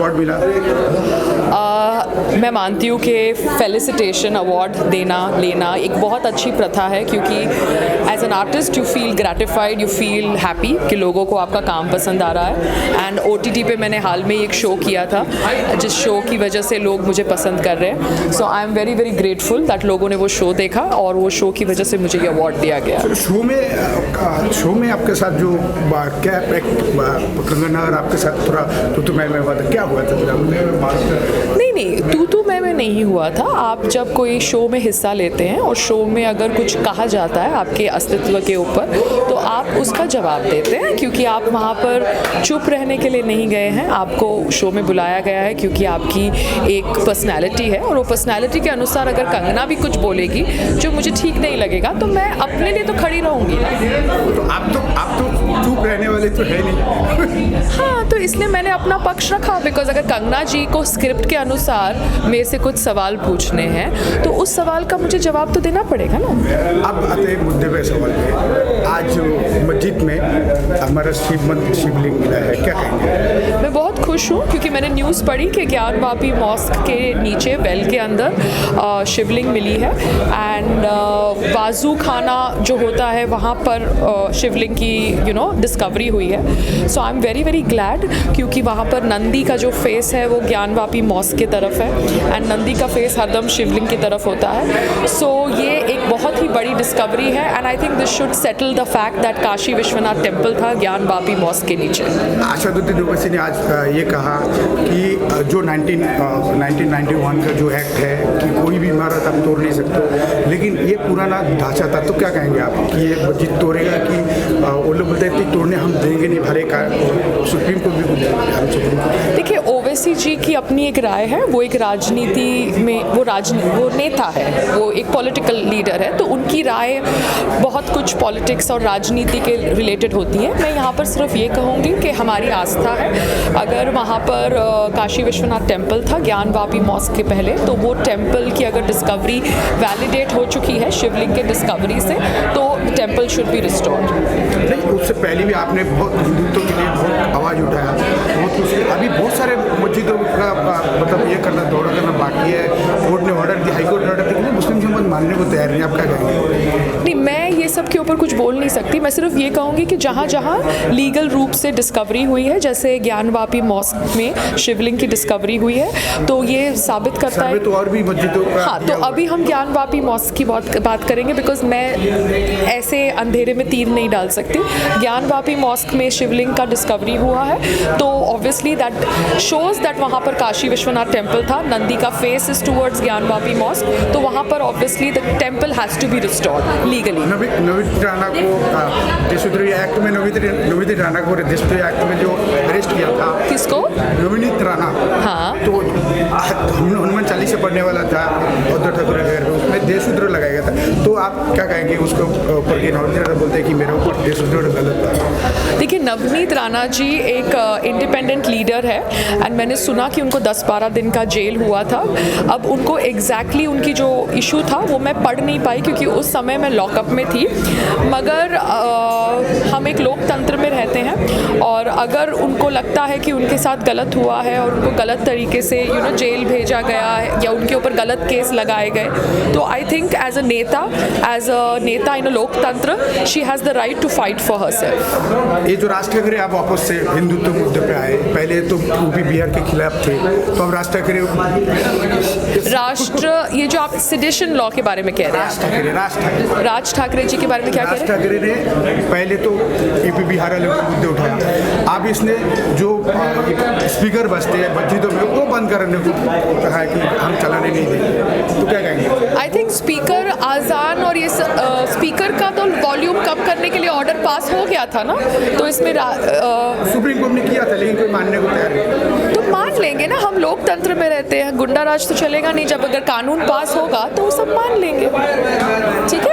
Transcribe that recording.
Award मिला? मैं मानती हूँ कि फेलिसिटेशन अवार्ड देना लेना एक बहुत अच्छी प्रथा है, क्योंकि as an artist you feel gratified, you feel happy कि लोगों को आपका काम पसंद आ रहा है। एंड OTT पे मैंने हाल में एक शो किया था जिस शो की वजह से लोग मुझे पसंद कर रहे हैं। So I am very very grateful that लोगों ने वो शो देखा और वो शो की वजह से मुझे ये अवार्ड दिया गया। शो में आपके साथ जो क्या कंगना और आपके साथ थोड़ा तू मैं हुआ था, क्या हुआ था? नहीं, तू मैं नहीं हुआ था। आप जब कोई शो में हिस्सा लेते हैं और शो में अगर कुछ कहा जाता है आपके अस्तित्व के ऊपर, तो आप उसका जवाब देते हैं, क्योंकि आप वहाँ पर चुप रहने के लिए नहीं गए हैं। आपको शो में बुलाया गया है क्योंकि आपकी एक पर्सनैलिटी है, और वो पर्सनैलिटी के अनुसार अगर कंगना भी कुछ बोलेगी जो मुझे ठीक नहीं लगेगा तो मैं अपने लिए तो खड़ी रहूँगी। तो आप तो चुप रहने वाले तो है नहीं। हाँ, तो इसलिए मैंने अपना पक्ष रखा, बिकॉज अगर कंगना जी को स्क्रिप्ट के अनुसार मेरे से कुछ सवाल पूछने हैं तो उस सवाल का मुझे जवाब तो देना पड़ेगा ना। अब आते हैं मुद्दे पे, सवाल पे। आज मस्जिद में हमारा शिवलिंग मिला है, क्या कहेंगे? मैं बहुत खुश हूँ क्योंकि मैंने न्यूज़ पढ़ी कि ज्ञानवापी मॉस्क के नीचे वेल के अंदर शिवलिंग मिली है। एंड बाजू खाना जो होता है वहाँ पर शिवलिंग की डिस्कवरी हुई है। So I am very very glad, क्योंकि वहाँ पर नंदी का जो फेस है वो ज्ञानवापी मॉस्क की तरफ है एंड नंदी का फेस हरदम शिवलिंग की तरफ होता है। सो ये एक बहुत ही बड़ी डिस्कवरी है and I think this should settle the fact that Kashi Vishwanath temple था ज्ञानवापी मॉस्क के नीचे। असादुद्दीन ओवैसी ने आज ये कहा कि जो 1991 का जो एक्ट है कि कोई भी इमारत आप तोड़ नहीं सकते, लेकिन ये पुराना ढांचा था, तो क्या कहेंगे आप कि ये मस्जिद तोड़ेगा? कि वो लोग बोलते हैं कि तोड़ने हम देंगे नहीं, भरे का सुप्रीम कोर्ट भी। देखिए, ओवैसी जी की अपनी एक राय है, वो एक राजनीति में वो नेता है, वो एक पॉलिटिकल लीडर है, तो उनकी राय बहुत कुछ पॉलिटिक्स और राजनीति के रिलेटेड होती है। मैं यहाँ पर सिर्फ ये कहूँगी कि हमारी आस्था है, अगर वहाँ पर काशी विश्वनाथ टेम्पल था ज्ञानवापी मॉस्क के पहले, तो वो टेम्पल की अगर डिस्कवरी वैलिडेट हो चुकी है शिवलिंग के डिस्कवरी से, तो टेम्पल शुड बी रिस्टोर्ड। नहीं, उससे पहले भी आपने बहुत हिंदुत्व के लिए बहुत आवाज़ उठाया, बहुत कुछ। अभी बहुत सारे मस्जिदों का मतलब ये करना, दौरा करना बाकी है। कोर्ट ने ऑर्डर दिया, हाईकोर्ट ने ऑर्डर दिया, मुस्लिम समाज मानने को तैयार नहीं। आप क्या कहेंगे? नहीं, मैं ये सब के ऊपर कुछ बोल नहीं सकती। मैं सिर्फ ये कहूँगी कि जहाँ जहाँ लीगल रूप से डिस्कवरी हुई है, जैसे ज्ञानवापी मॉस्क में शिवलिंग की डिस्कवरी हुई है, तो ये साबित करता है। तो और भी मस्जिदों का हाँ, तो अभी हम ज्ञानवापी मॉस्क की बात करेंगे, बिकॉज मैं ऐसे अंधेरे में तीर नहीं डाल सकती। ज्ञानवापी मॉस्क में शिवलिंग का डिस्कवरी हुआ है, तो ऑब्वियसली दैट शोज दैट वहाँ पर काशी विश्वनाथ टेम्पल था, नंदी का face is towards Gyanvapi mosque, तो वहाँ पर obviously the temple has to be restored legally. Navneet Rana को देशद्रोही एक्ट में नवनीत राणा को देशद्रोही एक्ट में जो अरेस्ट किया था, किसको? नवनीत राणा। हाँ, तो हनुमान चालीसा पढ़ने वाला था उद्धव ठाकरे के घर में, उसमें देशद्रोह लगाया गया था। तो आप क्या कहेंगे उसके ऊपर? कि नवनीत राणा बोलते हैं कि मेरे ऊपर देशद्रोह गलत था। देखिए, नवनीत राणा जी एक इंडिपेंडेंट लीडर है एंड मैंने सुना कि उनको 10-12 दिन का जेल हुआ था। अब उनको एग्जैक्टली उनकी जो इशू था वो मैं पढ़ नहीं पाई, क्योंकि उस समय मैं लॉकअप में थी। मगर हम एक लोकतंत्र में रहते हैं, और अगर उनको लगता है कि उनके साथ गलत हुआ है और उनको गलत तरीके से जेल भेजा गया है या उनके ऊपर गलत केस लगाए गए, तो आई थिंक एज अ नेता इन अ लोकतंत्र, she has the right to fight for herself. ये जो राज ठाकरे आप वापस से हिंदुत्व मुद्दे पे आए, पहले तो यूपी बिहार के खिलाफ थे, तो अब राज ठाकरे ये जो आप सेडिशन लॉ के बारे में कह रहे हैं, राज ठाकरे जी के बारे में क्या कह रहे हैं? राज ठाकरे ने पहले तो यूपी बिहार वाले मुद्दे उठाया, अब इसने जो स्पीकर बजते हैं मस्जिदों में वो बंद करने को कहा है कि हम चलाने नहीं देंगे, तो क्या कहेंगे? आई थिंक स्पीकर आज़ान और ये स्पीकर का तो वॉल्यूम कम करने के लिए ऑर्डर पास हो गया था ना, तो इसमें सुप्रीम कोर्ट ने किया था, लेकिन कोई मानने को तैयार नहीं। तो मान लेंगे ना, हम लोकतंत्र में रहते हैं, गुंडा राज तो चलेगा नहीं। जब अगर कानून पास होगा तो वो सब मान लेंगे, ठीक है।